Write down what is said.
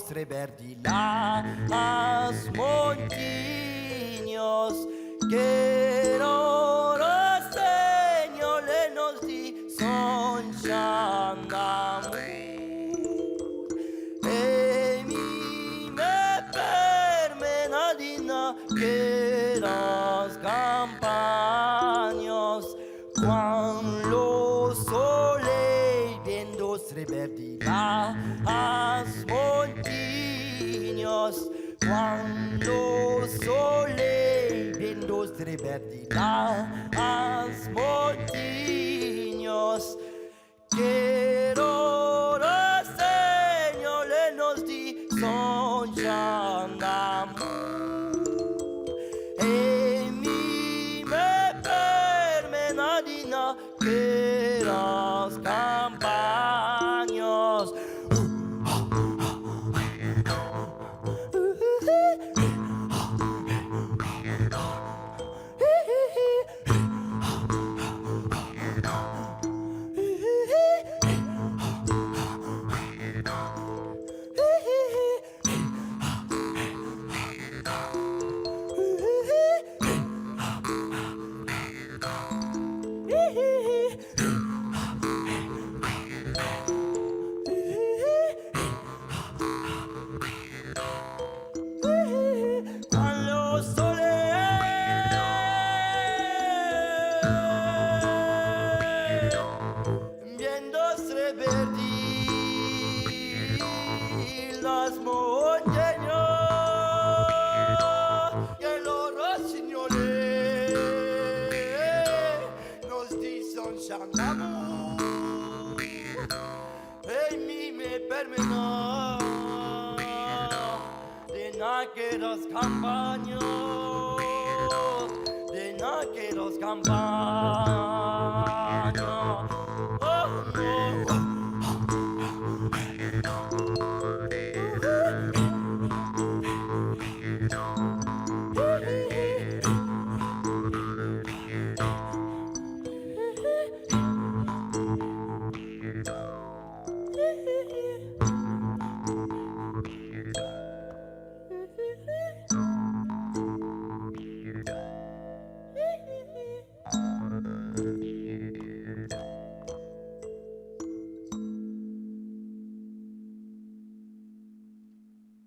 nostre verdi las montañas que loro segnole nostri son d'amor e mi me permenadina que las campañas cuando sole viendo verdi las montañas cuando sole viendo verdi las montañas quiero los señores nos di son d'amor e mi me permenadina que las campañas las montañas que los rossignoles nos dicen d'amor e mi me permena de naqueras campañas de naqueras campañas